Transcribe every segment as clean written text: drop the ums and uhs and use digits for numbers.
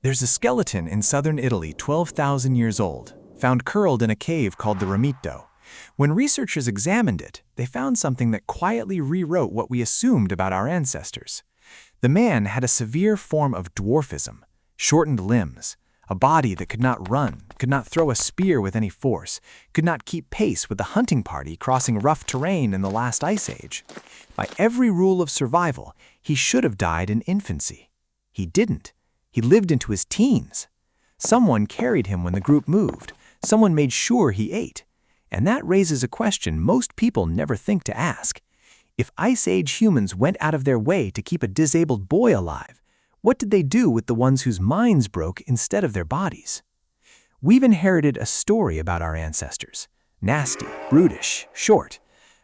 There's a skeleton in southern Italy 12,000 years old, found curled in a cave called the Ramito. When researchers examined it, they found something that quietly rewrote what we assumed about our ancestors. The man had a severe form of dwarfism, shortened limbs, a body that could not run, could not throw a spear with any force, could not keep pace with the hunting party crossing rough terrain in the last ice age. By every rule of survival, he should have died in infancy. He didn't. He lived into his teens. Someone carried him when the group moved. Someone made sure he ate. And that raises a question most people never think to ask. If Ice Age humans went out of their way to keep a disabled boy alive, what did they do with the ones whose minds broke instead of their bodies? We've inherited a story about our ancestors. Nasty, brutish, short.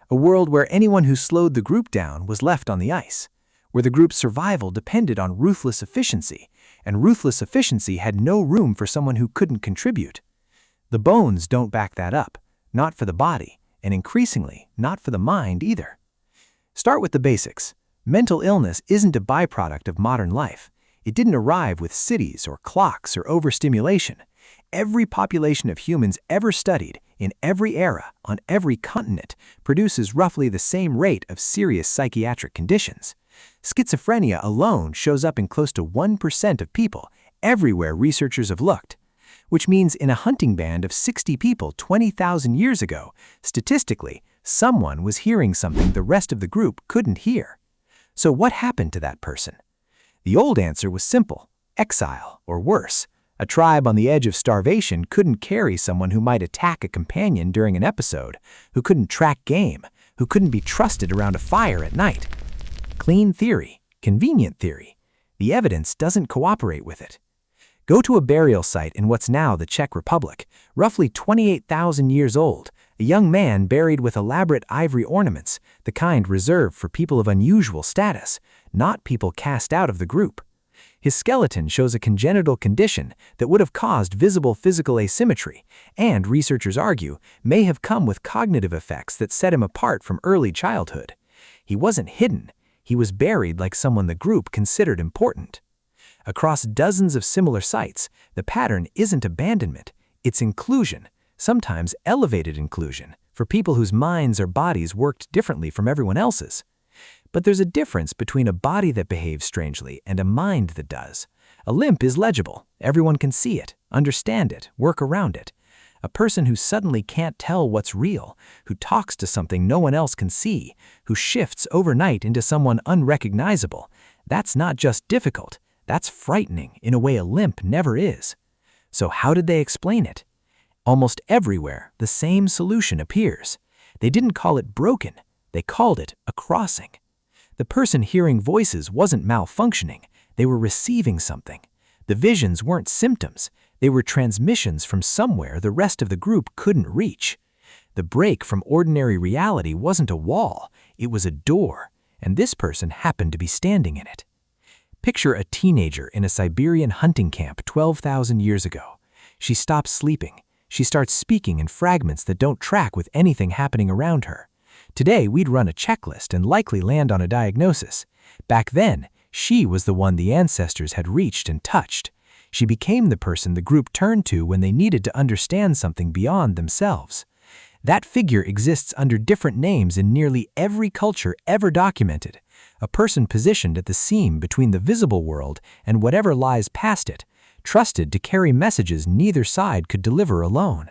A world where anyone who slowed the group down was left on the ice, where the group's survival depended on ruthless efficiency, and ruthless efficiency had no room for someone who couldn't contribute. The bones don't back that up, not for the body, and increasingly, not for the mind either. Start with the basics. Mental illness isn't a byproduct of modern life. It didn't arrive with cities or clocks or overstimulation. Every population of humans ever studied, in every era, on every continent, produces roughly the same rate of serious psychiatric conditions. Schizophrenia alone shows up in close to 1% of people everywhere researchers have looked, which means in a hunting band of 60 people 20,000 years ago, statistically, someone was hearing something the rest of the group couldn't hear. So what happened to that person? The old answer was simple: exile, or worse. A tribe on the edge of starvation couldn't carry someone who might attack a companion during an episode, who couldn't track game, who couldn't be trusted around a fire at night. Clean theory, convenient theory. The evidence doesn't cooperate with it. Go to a burial site in what's now the Czech Republic, roughly 28,000 years old, a young man buried with elaborate ivory ornaments, the kind reserved for people of unusual status, not people cast out of the group. His skeleton shows a congenital condition that would have caused visible physical asymmetry, and researchers argue may have come with cognitive effects that set him apart from early childhood. He wasn't hidden. He was buried like someone the group considered important. Across dozens of similar sites, the pattern isn't abandonment, it's inclusion, sometimes elevated inclusion, for people whose minds or bodies worked differently from everyone else's. But there's a difference between a body that behaves strangely and a mind that does. A limp is legible. Everyone can see it, understand it, work around it. A person who suddenly can't tell what's real, who talks to something no one else can see, who shifts overnight into someone unrecognizable, that's not just difficult, that's frightening in a way a limp never is. So how did they explain it? Almost everywhere, the same solution appears. They didn't call it broken, they called it a crossing. The person hearing voices wasn't malfunctioning, they were receiving something. The visions weren't symptoms, they were transmissions from somewhere the rest of the group couldn't reach. The break from ordinary reality wasn't a wall, it was a door, and this person happened to be standing in it. Picture a teenager in a Siberian hunting camp 12,000 years ago. She stops sleeping. She starts speaking in fragments that don't track with anything happening around her. Today, we'd run a checklist and likely land on a diagnosis. Back then, she was the one the ancestors had reached and touched. She became the person the group turned to when they needed to understand something beyond themselves. That figure exists under different names in nearly every culture ever documented. A person positioned at the seam between the visible world and whatever lies past it, trusted to carry messages neither side could deliver alone.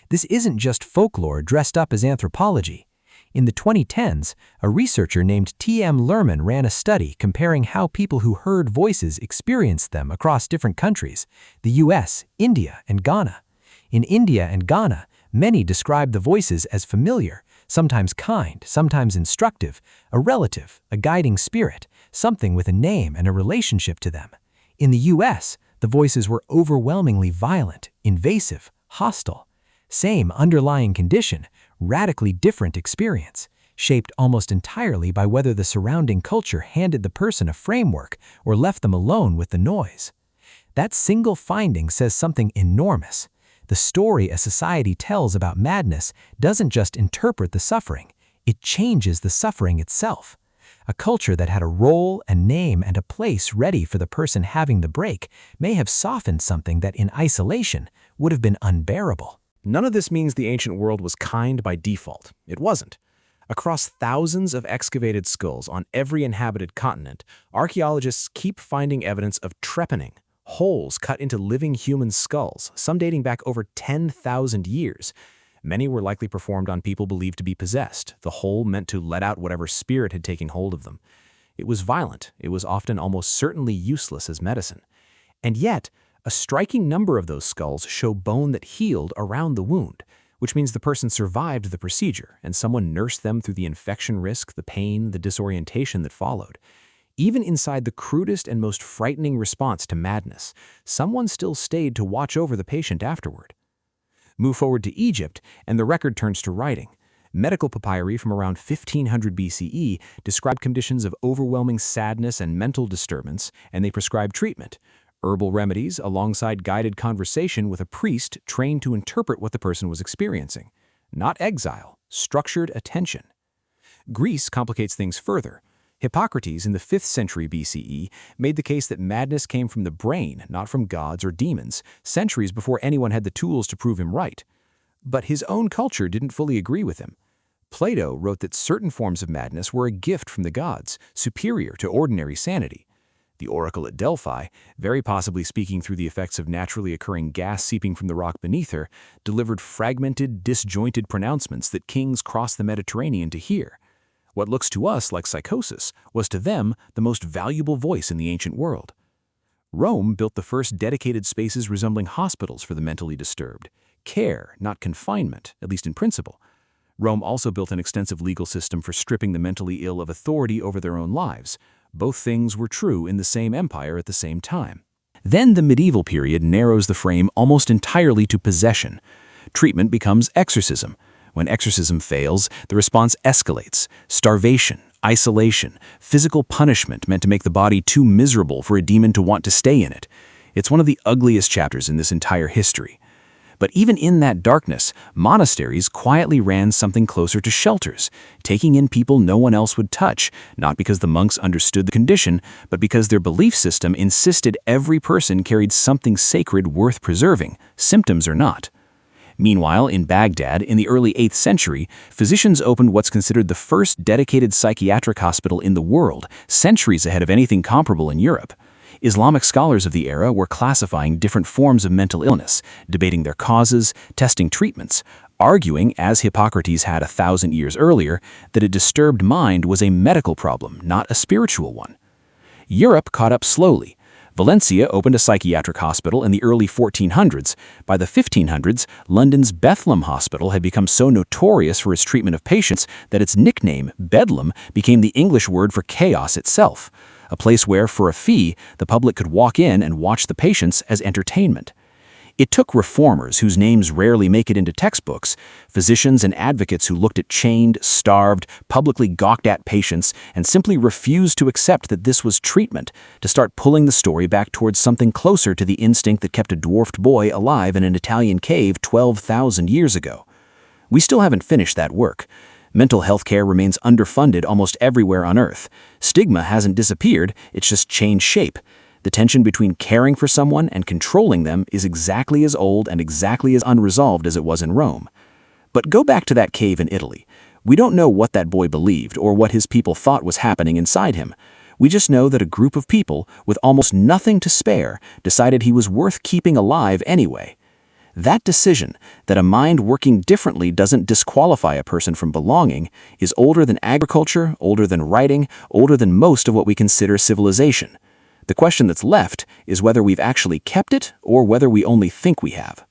This isn't just folklore dressed up as anthropology. In the 2010s, a researcher named T.M. Lerman ran a study comparing how people who heard voices experienced them across different countries, the US, India, and Ghana. In India and Ghana, many described the voices as familiar, sometimes kind, sometimes instructive, a relative, a guiding spirit, something with a name and a relationship to them. In the US, the voices were overwhelmingly violent, invasive, hostile. Same underlying condition, radically different experience, shaped almost entirely by whether the surrounding culture handed the person a framework or left them alone with the noise. That single finding says something enormous. The story a society tells about madness doesn't just interpret the suffering, it changes the suffering itself. A culture that had a role, a name, and a place ready for the person having the break may have softened something that in isolation would have been unbearable. None of this means the ancient world was kind by default. It wasn't. Across thousands of excavated skulls on every inhabited continent, archaeologists keep finding evidence of trepanning, holes cut into living human skulls, some dating back over 10,000 years. Many were likely performed on people believed to be possessed, the hole meant to let out whatever spirit had taken hold of them. It was violent. It was often almost certainly useless as medicine. And yet, a striking number of those skulls show bone that healed around the wound, which means the person survived the procedure and someone nursed them through the infection risk, the pain, the disorientation that followed. Even inside the crudest and most frightening response to madness, someone still stayed to watch over the patient afterward. Move forward to Egypt, and the record turns to writing. Medical papyri from around 1500 BCE describe conditions of overwhelming sadness and mental disturbance, and they prescribe treatment. Herbal remedies alongside guided conversation with a priest trained to interpret what the person was experiencing. Not exile, structured attention. Greece complicates things further. Hippocrates in the 5th century BCE made the case that madness came from the brain, not from gods or demons, centuries before anyone had the tools to prove him right. But his own culture didn't fully agree with him. Plato wrote that certain forms of madness were a gift from the gods, superior to ordinary sanity. The oracle at Delphi, very possibly speaking through the effects of naturally occurring gas seeping from the rock beneath her, delivered fragmented, disjointed pronouncements that kings crossed the Mediterranean to hear. What looks to us like psychosis was to them the most valuable voice in the ancient world. Rome built the first dedicated spaces resembling hospitals for the mentally disturbed. Care, not confinement, at least in principle. Rome also built an extensive legal system for stripping the mentally ill of authority over their own lives. Both things were true in the same empire at the same time. Then the medieval period narrows the frame almost entirely to possession. Treatment becomes exorcism. When exorcism fails, the response escalates. Starvation, isolation, physical punishment meant to make the body too miserable for a demon to want to stay in it. It's one of the ugliest chapters in this entire history. But even in that darkness, monasteries quietly ran something closer to shelters, taking in people no one else would touch, not because the monks understood the condition, but because their belief system insisted every person carried something sacred worth preserving, symptoms or not. Meanwhile, in Baghdad, in the early 8th century, physicians opened what's considered the first dedicated psychiatric hospital in the world, centuries ahead of anything comparable in Europe. Islamic scholars of the era were classifying different forms of mental illness, debating their causes, testing treatments, arguing, as Hippocrates had 1,000 years earlier, that a disturbed mind was a medical problem, not a spiritual one. Europe caught up slowly. Valencia opened a psychiatric hospital in the early 1400s. By the 1500s, London's Bethlem Hospital had become so notorious for its treatment of patients that its nickname, Bedlam, became the English word for chaos itself, a place where, for a fee, the public could walk in and watch the patients as entertainment. It took reformers whose names rarely make it into textbooks, physicians and advocates who looked at chained, starved, publicly gawked at patients and simply refused to accept that this was treatment, to start pulling the story back towards something closer to the instinct that kept a dwarfed boy alive in an Italian cave 12,000 years ago. We still haven't finished that work. Mental health care remains underfunded almost everywhere on Earth. Stigma hasn't disappeared, it's just changed shape. The tension between caring for someone and controlling them is exactly as old and exactly as unresolved as it was in Rome. But go back to that cave in Italy. We don't know what that boy believed or what his people thought was happening inside him. We just know that a group of people, with almost nothing to spare, decided he was worth keeping alive anyway. That decision, that a mind working differently doesn't disqualify a person from belonging, is older than agriculture, older than writing, older than most of what we consider civilization. The question that's left is whether we've actually kept it or whether we only think we have.